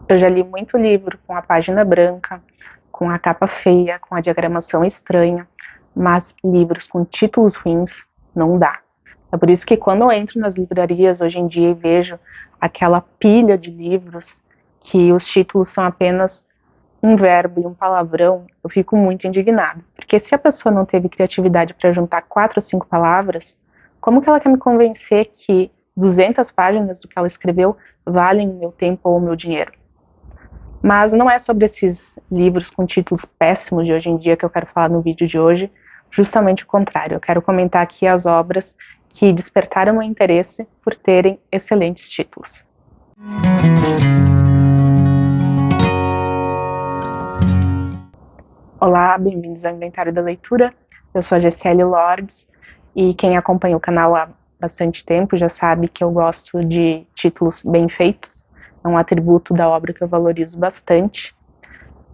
Eu já li muito livro com a página branca, com a capa feia, com a diagramação estranha, mas livros com títulos ruins não dá. É por isso que quando eu entro nas livrarias hoje em dia e vejo aquela pilha de livros que os títulos são apenas um verbo e um palavrão, eu fico muito indignada. Porque se a pessoa não teve criatividade para juntar 4 ou 5 palavras, como que ela quer me convencer que 200 páginas do que ela escreveu valem o meu tempo ou o meu dinheiro? Mas não é sobre esses livros com títulos péssimos de hoje em dia que eu quero falar no vídeo de hoje, justamente o contrário. Eu quero comentar aqui as obras que despertaram meu interesse por terem excelentes títulos. Olá, bem-vindos ao Inventário da Leitura. Eu sou a Gessiele Lordes e quem acompanha o canal há bastante tempo já sabe que eu gosto de títulos bem feitos. É um atributo da obra que eu valorizo bastante.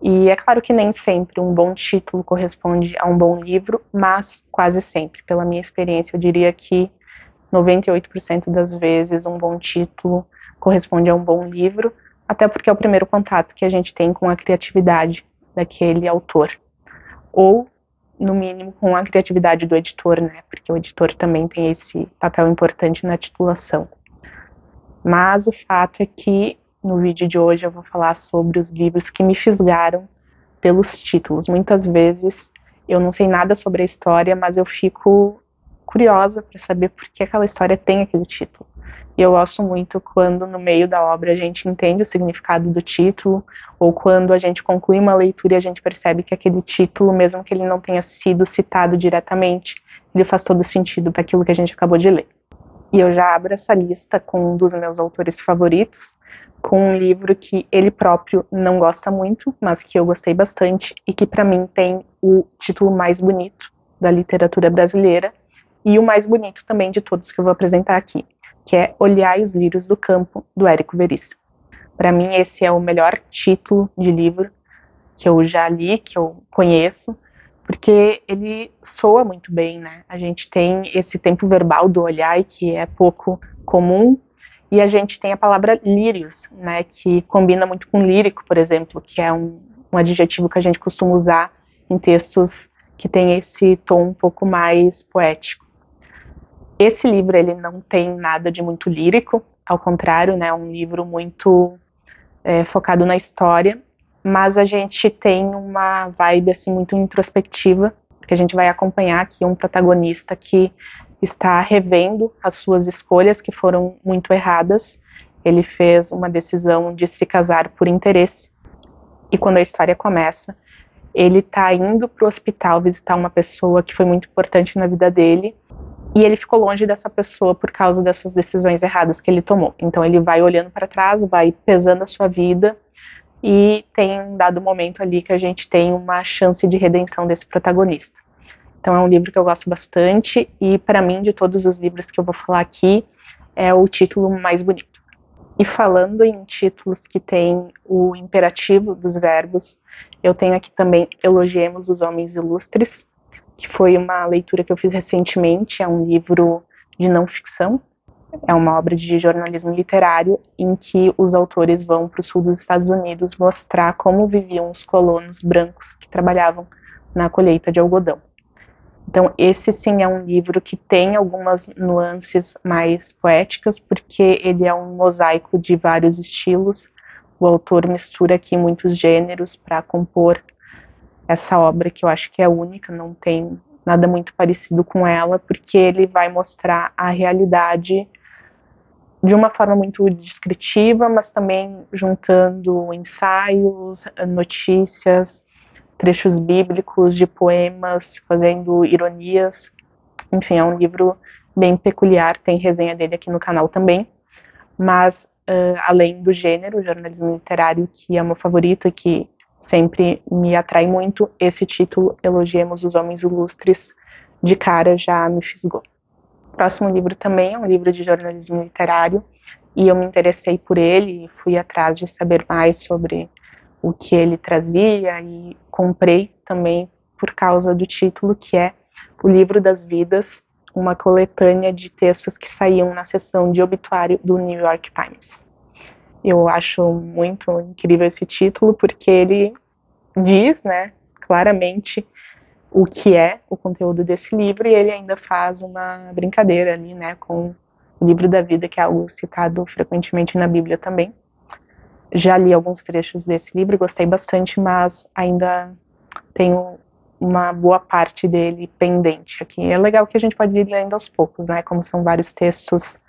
E é claro que nem sempre um bom título corresponde a um bom livro, mas quase sempre. Pela minha experiência, eu diria que 98% das vezes um bom título corresponde a um bom livro, até porque é o primeiro contato que a gente tem com a criatividade daquele autor. Ou, no mínimo, com a criatividade do editor, né? Porque o editor também tem esse papel importante na titulação. Mas o fato é que no vídeo de hoje eu vou falar sobre os livros que me fisgaram pelos títulos. Muitas vezes eu não sei nada sobre a história, mas eu fico curiosa para saber por que aquela história tem aquele título. E eu gosto muito quando no meio da obra a gente entende o significado do título, ou quando a gente conclui uma leitura e a gente percebe que aquele título, mesmo que ele não tenha sido citado diretamente, ele faz todo sentido para aquilo que a gente acabou de ler. E eu já abro essa lista com um dos meus autores favoritos, com um livro que ele próprio não gosta muito, mas que eu gostei bastante e que para mim tem o título mais bonito da literatura brasileira e o mais bonito também de todos que eu vou apresentar aqui, que é Olhai os Lírios do Campo, do Érico Veríssimo. Para mim esse é o melhor título de livro que eu já li, que eu conheço, porque ele soa muito bem, né? A gente tem esse tempo verbal do olhar, que é pouco comum, e a gente tem a palavra lírios, né, que combina muito com lírico, por exemplo, que é um adjetivo que a gente costuma usar em textos que tem esse tom um pouco mais poético. Esse livro, ele não tem nada de muito lírico, ao contrário, né, é um livro muito focado na história, mas a gente tem uma vibe assim muito introspectiva, porque a gente vai acompanhar aqui um protagonista que está revendo as suas escolhas que foram muito erradas. Ele fez uma decisão de se casar por interesse, e quando a história começa, ele está indo para o hospital visitar uma pessoa que foi muito importante na vida dele, e ele ficou longe dessa pessoa por causa dessas decisões erradas que ele tomou. Então ele vai olhando para trás, vai pesando a sua vida, e tem um dado momento ali que a gente tem uma chance de redenção desse protagonista. Então é um livro que eu gosto bastante e para mim, de todos os livros que eu vou falar aqui, é o título mais bonito. E falando em títulos que tem o imperativo dos verbos, eu tenho aqui também Elogiemos os Homens Ilustres, que foi uma leitura que eu fiz recentemente, é um livro de não ficção. É uma obra de jornalismo literário em que os autores vão para o sul dos Estados Unidos mostrar como viviam os colonos brancos que trabalhavam na colheita de algodão. Então, esse sim é um livro que tem algumas nuances mais poéticas, porque ele é um mosaico de vários estilos. O autor mistura aqui muitos gêneros para compor essa obra, que eu acho que é única, não tem nada muito parecido com ela, porque ele vai mostrar a realidade de uma forma muito descritiva, mas também juntando ensaios, notícias, trechos bíblicos de poemas, fazendo ironias. Enfim, é um livro bem peculiar, tem resenha dele aqui no canal também, mas além do gênero, jornalismo literário, que é o meu favorito e que sempre me atrai muito, esse título, Elogiemos os Homens Ilustres, de cara já me fisgou. O próximo livro também é um livro de jornalismo literário e eu me interessei por ele e fui atrás de saber mais sobre o que ele trazia e comprei também por causa do título, que é O Livro das Vidas, uma coletânea de textos que saíam na seção de obituário do New York Times. Eu acho muito incrível esse título porque ele diz, né, claramente o que é o conteúdo desse livro e ele ainda faz uma brincadeira ali, né, com o livro da vida, que é algo citado frequentemente na Bíblia também. Já li alguns trechos desse livro, gostei bastante, mas ainda tenho uma boa parte dele pendente aqui. É legal que a gente pode ir lendo aos poucos, né? Como são vários textos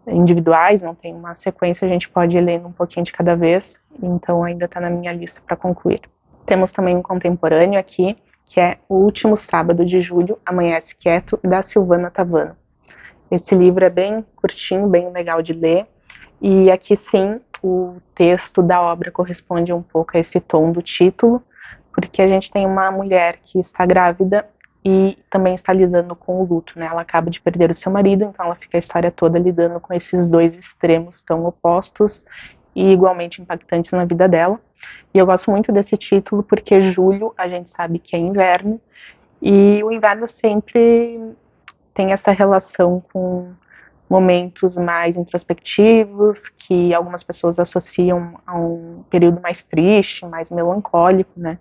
individuais, não tem uma sequência, a gente pode ir lendo um pouquinho de cada vez, então ainda está na minha lista para concluir. Temos também um contemporâneo aqui, que é O Último Sábado de Julho, Amanhece Quieto, da Silvana Tavano. Esse livro é bem curtinho, bem legal de ler, e aqui sim o texto da obra corresponde um pouco a esse tom do título, porque a gente tem uma mulher que está grávida e também está lidando com o luto, né? Ela acaba de perder o seu marido, então ela fica a história toda lidando com esses dois extremos tão opostos e igualmente impactantes na vida dela. E eu gosto muito desse título porque julho a gente sabe que é inverno e o inverno sempre tem essa relação com momentos mais introspectivos, que algumas pessoas associam a um período mais triste, mais melancólico, né?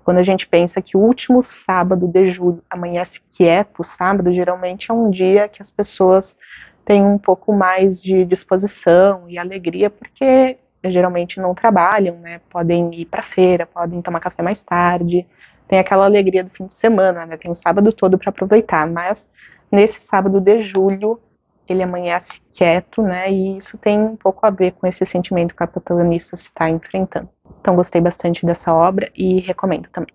Quando a gente pensa que o último sábado de julho amanhece quieto, o sábado geralmente é um dia que as pessoas têm um pouco mais de disposição e alegria, porque geralmente não trabalham, né? Podem ir para feira, podem tomar café mais tarde, tem aquela alegria do fim de semana, né? Tem o sábado todo para aproveitar, mas nesse sábado de julho ele amanhece quieto, né? E isso tem um pouco a ver com esse sentimento que a protagonista está enfrentando. Então gostei bastante dessa obra e recomendo também.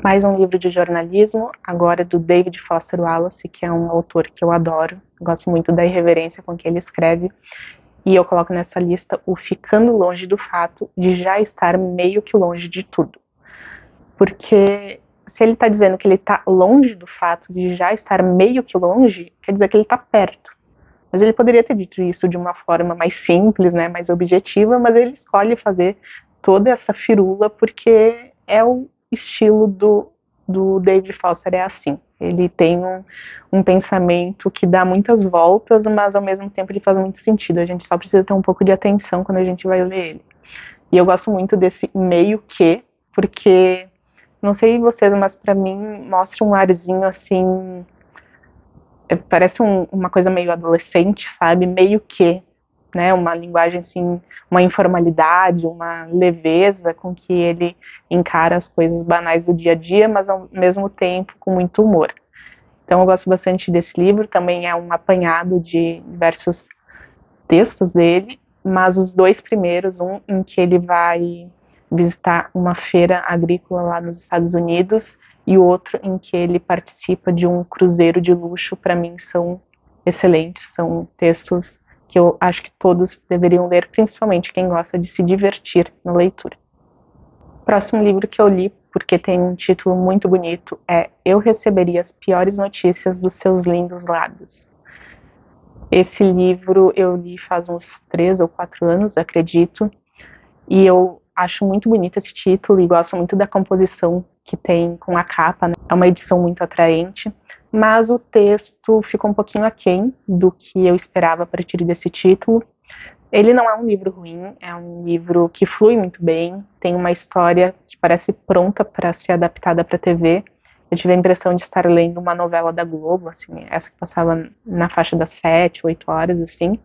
Mais um livro de jornalismo, agora do David Foster Wallace, que é um autor que eu adoro. Gosto muito da irreverência com que ele escreve. E eu coloco nessa lista o Ficando Longe do Fato de já estar meio que longe de tudo. Porque se ele está dizendo que ele está longe do fato de já estar meio que longe, quer dizer que ele está perto. Mas ele poderia ter dito isso de uma forma mais simples, né, mais objetiva, mas ele escolhe fazer toda essa firula porque é o estilo do David Foster, é assim. Ele tem um pensamento que dá muitas voltas, mas ao mesmo tempo ele faz muito sentido. A gente só precisa ter um pouco de atenção quando a gente vai ler ele. E eu gosto muito desse meio que, porque, não sei vocês, mas pra mim mostra um arzinho assim, parece uma coisa meio adolescente, sabe? Meio que, né? Uma linguagem assim, uma informalidade, uma leveza com que ele encara as coisas banais do dia a dia, mas ao mesmo tempo com muito humor. Então eu gosto bastante desse livro, também é um apanhado de diversos textos dele, mas os dois primeiros, um em que ele vai visitar uma feira agrícola lá nos Estados Unidos e o outro em que ele participa de um cruzeiro de luxo, para mim são excelentes, são textos que eu acho que todos deveriam ler, principalmente quem gosta de se divertir na leitura. O próximo livro que eu li, porque tem um título muito bonito, é Eu Receberia as Piores Notícias dos Seus Lindos Lábios. Esse livro eu li faz uns 3 ou 4 anos, acredito, e eu acho muito bonito esse título e gosto muito da composição que tem com a capa, né? É uma edição muito atraente, mas o texto ficou um pouquinho aquém do que eu esperava a partir desse título. Ele não é um livro ruim, é um livro que flui muito bem, tem uma história que parece pronta para ser adaptada para a TV. Eu tive a impressão de estar lendo uma novela da Globo, assim, essa que passava na faixa das 7, 8 horas, assim.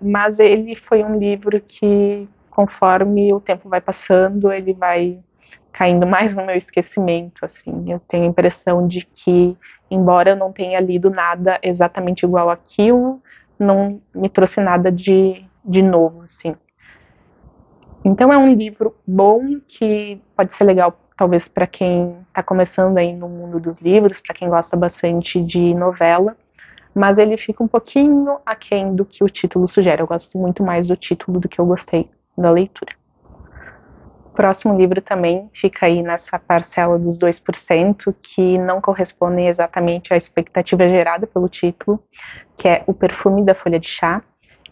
Mas ele foi um livro que, conforme o tempo vai passando, ele vai caindo mais no meu esquecimento, assim. Eu tenho a impressão de que, embora eu não tenha lido nada exatamente igual àquilo, não me trouxe nada de novo, assim. Então é um livro bom que pode ser legal, talvez, para quem está começando aí no mundo dos livros, para quem gosta bastante de novela, mas ele fica um pouquinho aquém do que o título sugere. Eu gosto muito mais do título do que eu gostei da leitura. O próximo livro também fica aí nessa parcela dos 2% que não correspondem exatamente à expectativa gerada pelo título, que é O Perfume da Folha de Chá.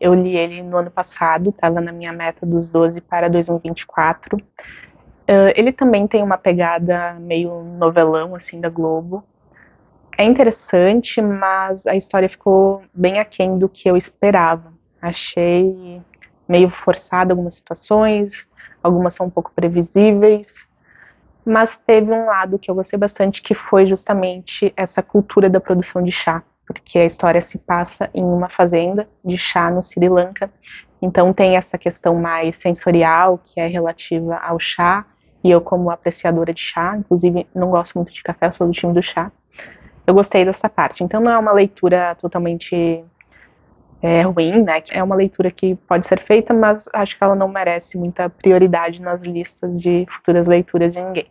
Eu li ele no ano passado, estava na minha meta dos 12 para 2024. Ele também tem uma pegada meio novelão, assim, da Globo. É interessante, mas a história ficou bem aquém do que eu esperava. Achei meio forçado algumas situações, algumas são um pouco previsíveis, mas teve um lado que eu gostei bastante, que foi justamente essa cultura da produção de chá, porque a história se passa em uma fazenda de chá no Sri Lanka, então tem essa questão mais sensorial, que é relativa ao chá, e eu como apreciadora de chá, inclusive não gosto muito de café, eu sou do time do chá, eu gostei dessa parte. Então não é uma leitura totalmente ruim, né? É uma leitura que pode ser feita, mas acho que ela não merece muita prioridade nas listas de futuras leituras de ninguém.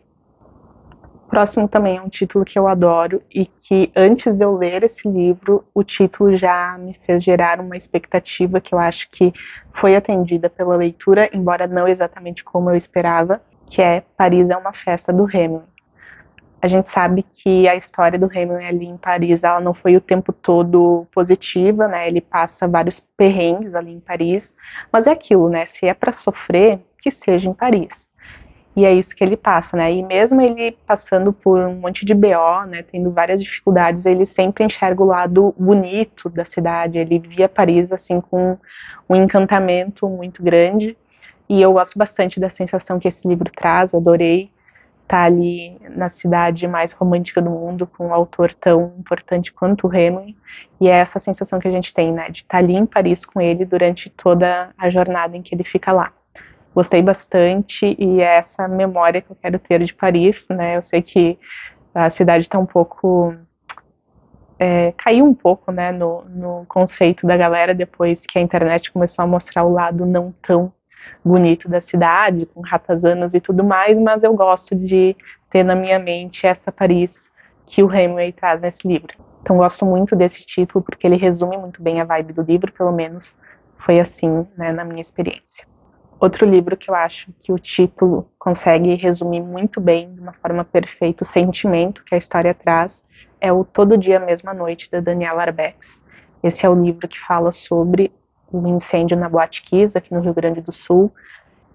O próximo também é um título que eu adoro e que antes de eu ler esse livro, o título já me fez gerar uma expectativa que eu acho que foi atendida pela leitura, embora não exatamente como eu esperava, que é Paris é uma Festa, do Hemingway. A gente sabe que a história do Hemingway ali em Paris, ela não foi o tempo todo positiva, né? Ele passa vários perrengues ali em Paris, mas é aquilo, né? Se é para sofrer, que seja em Paris. E é isso que ele passa, né? E mesmo ele passando por um monte de BO, né, tendo várias dificuldades, ele sempre enxerga o lado bonito da cidade. Ele via Paris assim com um encantamento muito grande. E eu gosto bastante da sensação que esse livro traz. Adorei estar ali na cidade mais romântica do mundo com um autor tão importante quanto o Hemingway. E é essa sensação que a gente tem, né, de estar ali em Paris com ele durante toda a jornada em que ele fica lá. Gostei bastante e é essa memória que eu quero ter de Paris, né? Eu sei que a cidade está um pouco caiu um pouco, né, no conceito da galera depois que a internet começou a mostrar o lado não tão bonito da cidade, com ratazanas e tudo mais, mas eu gosto de ter na minha mente essa Paris que o Hemingway traz nesse livro. Então gosto muito desse título porque ele resume muito bem a vibe do livro, pelo menos foi assim, né, na minha experiência. Outro livro que eu acho que o título consegue resumir muito bem, de uma forma perfeita, o sentimento que a história traz, é o Todo Dia, Mesma Noite, da Daniela Arbex. Esse é o livro que fala sobre o incêndio na Boate Kiss, aqui no Rio Grande do Sul,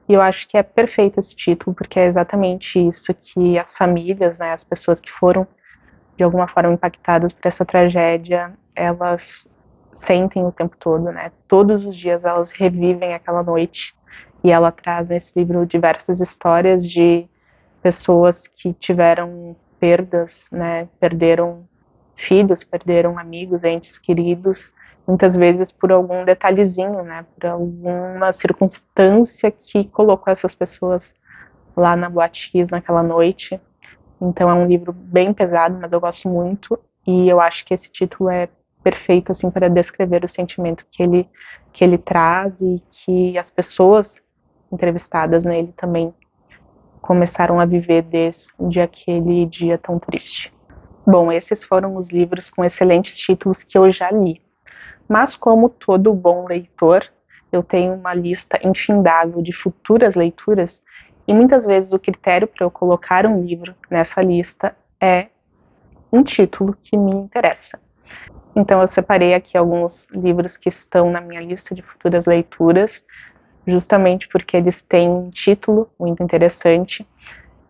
e eu acho que é perfeito esse título, porque é exatamente isso que as famílias, né, as pessoas que foram de alguma forma impactadas por essa tragédia, elas sentem o tempo todo, né? Todos os dias elas revivem aquela noite. E ela traz nesse livro diversas histórias de pessoas que tiveram perdas, né? Perderam filhos, perderam amigos, entes queridos, muitas vezes por algum detalhezinho, né? Por alguma circunstância que colocou essas pessoas lá na Boate Kiss naquela noite. Então é um livro bem pesado, mas eu gosto muito e eu acho que esse título é perfeito assim para descrever o sentimento que ele traz e que as pessoas entrevistadas nele também começaram a viver desde aquele dia tão triste. Bom, esses foram os livros com excelentes títulos que eu já li. Mas como todo bom leitor, eu tenho uma lista infindável de futuras leituras e muitas vezes o critério para eu colocar um livro nessa lista é um título que me interessa. Então eu separei aqui alguns livros que estão na minha lista de futuras leituras, justamente porque eles têm um título muito interessante.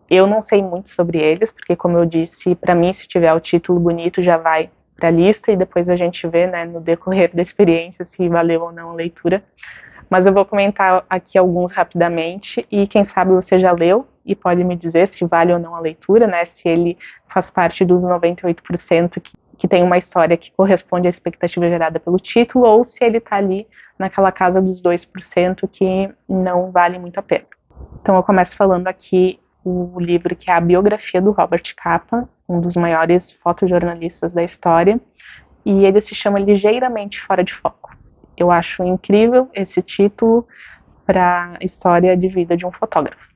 Eu não sei muito sobre eles, porque como eu disse, para mim se tiver o título bonito já vai para a lista e depois a gente vê, né, no decorrer da experiência se valeu ou não a leitura. Mas eu vou comentar aqui alguns rapidamente e quem sabe você já leu e pode me dizer se vale ou não a leitura, né, se ele faz parte dos 98% que tem uma história que corresponde à expectativa gerada pelo título ou se ele está ali naquela casa dos 2% que não vale muito a pena. Então eu começo falando aqui o livro que é a biografia do Robert Capa, um dos maiores fotojornalistas da história, e ele se chama Ligeiramente Fora de Foco. Eu acho incrível esse título para a história de vida de um fotógrafo.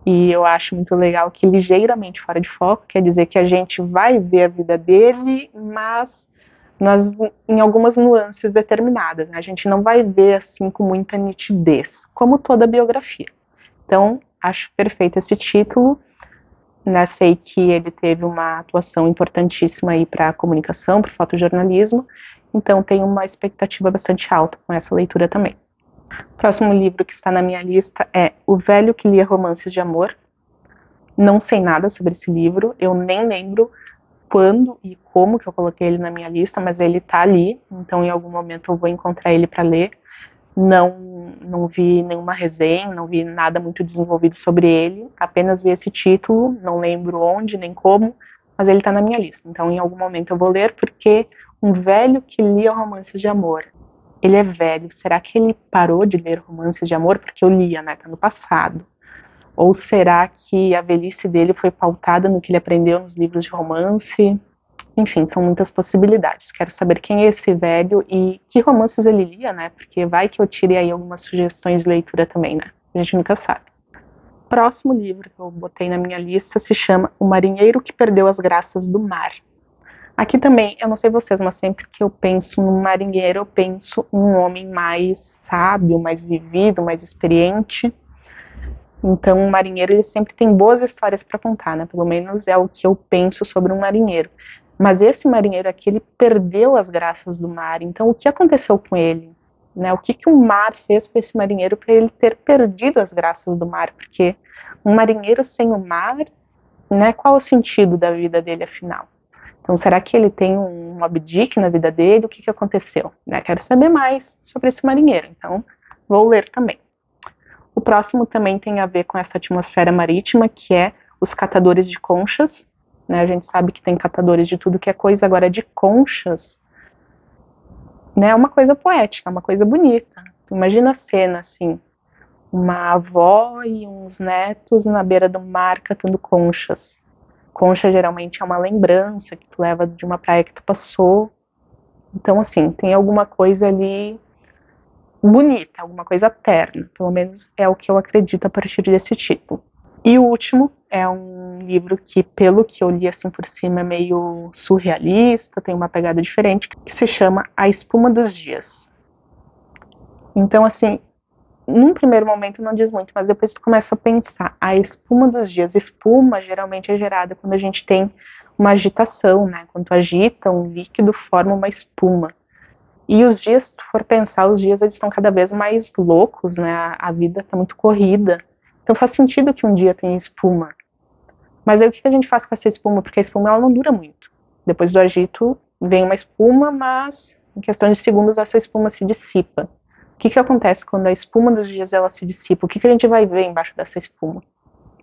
E eu acho muito legal que ligeiramente fora de foco quer dizer que a gente vai ver a vida dele, mas em algumas nuances determinadas. Né? A gente não vai ver assim com muita nitidez, como toda biografia. Então, acho perfeito esse título. Né? Sei que ele teve uma atuação importantíssima aí para a comunicação, para o fotojornalismo, então tenho uma expectativa bastante alta com essa leitura também. O próximo livro que está na minha lista é O Velho que Lia Romances de Amor. Não sei nada sobre esse livro, eu nem lembro quando e como que eu coloquei ele na minha lista, mas ele está ali, então em algum momento eu vou encontrar ele para ler. Não não vi nenhuma resenha, não vi nada muito desenvolvido sobre ele, apenas vi esse título, não lembro onde nem como, mas ele está na minha lista. Então, em algum momento eu vou ler, porque um velho que lia romances de amor. Ele é velho, será que ele parou de ler romances de amor? Porque eu lia, né, tá no passado. Ou será que a velhice dele foi pautada no que ele aprendeu nos livros de romance? Enfim, são muitas possibilidades. Quero saber quem é esse velho e que romances ele lia, né? Porque vai que eu tire aí algumas sugestões de leitura também, né? A gente nunca sabe. Próximo livro que eu botei na minha lista se chama O Marinheiro que Perdeu as Graças do Mar. Aqui também, eu não sei vocês, mas sempre que eu penso num marinheiro, eu penso em um homem mais sábio, mais vivido, mais experiente. Então, um marinheiro, ele sempre tem boas histórias para contar, né? Pelo menos é o que eu penso sobre um marinheiro. Mas esse marinheiro aqui, ele perdeu as graças do mar. Então, o que aconteceu com ele? Né? O que o mar fez com esse marinheiro para ele ter perdido as graças do mar? Porque um marinheiro sem o mar, né? Qual o sentido da vida dele, afinal? Então, será que ele tem um Moby Dick na vida dele? O que aconteceu? Né? Quero saber mais sobre esse marinheiro. Então, vou ler também. O próximo também tem a ver com essa atmosfera marítima, que é os catadores de conchas. Né? A gente sabe que tem catadores de tudo que é coisa, agora de conchas, né? É uma coisa poética, uma coisa bonita. Imagina a cena, assim, uma avó e uns netos na beira do mar catando conchas. Concha geralmente é uma lembrança que tu leva de uma praia que tu passou. Então, assim, tem alguma coisa ali bonita, alguma coisa terna, pelo menos é o que eu acredito a partir desse título. E o último é um livro que, pelo que eu li assim por cima, é meio surrealista, tem uma pegada diferente, que se chama A Espuma dos Dias. Então, assim, num primeiro momento não diz muito, mas depois tu começa a pensar, a espuma dos dias, espuma geralmente é gerada quando a gente tem uma agitação, né? Quando tu agita um líquido, forma uma espuma. E os dias, se tu for pensar, os dias eles estão cada vez mais loucos, né? A vida está muito corrida. Então faz sentido que um dia tenha espuma. Mas aí o que a gente faz com essa espuma? Porque a espuma ela não dura muito. Depois do agito vem uma espuma, mas em questão de segundos essa espuma se dissipa. O que acontece quando a espuma dos dias ela se dissipa? O que a gente vai ver embaixo dessa espuma?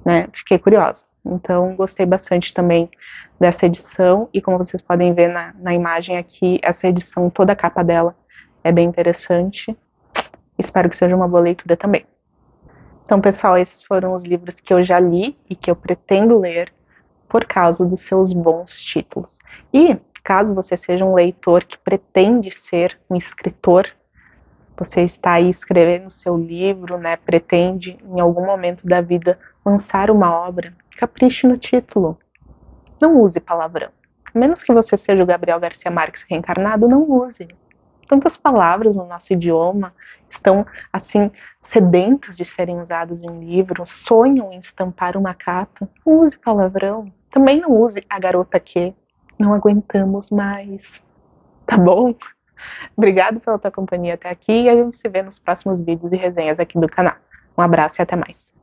Né? Fiquei curiosa. Então, gostei bastante também dessa edição. E como vocês podem ver na imagem aqui, essa edição, toda a capa dela é bem interessante. Espero que seja uma boa leitura também. Então, pessoal, esses foram os livros que eu já li e que eu pretendo ler por causa dos seus bons títulos. E, caso você seja um leitor que pretende ser um escritor, você está aí escrevendo seu livro, né, pretende em algum momento da vida lançar uma obra, capriche no título. Não use palavrão. A menos que você seja o Gabriel Garcia Marques reencarnado, não use. Tantas palavras no nosso idioma estão, assim, sedentas de serem usadas em um livro, sonham em estampar uma capa. Não use palavrão. Também não use a garota que não aguentamos mais. Tá bom? Obrigado pela tua companhia até aqui e a gente se vê nos próximos vídeos e resenhas aqui do canal. Um abraço e até mais.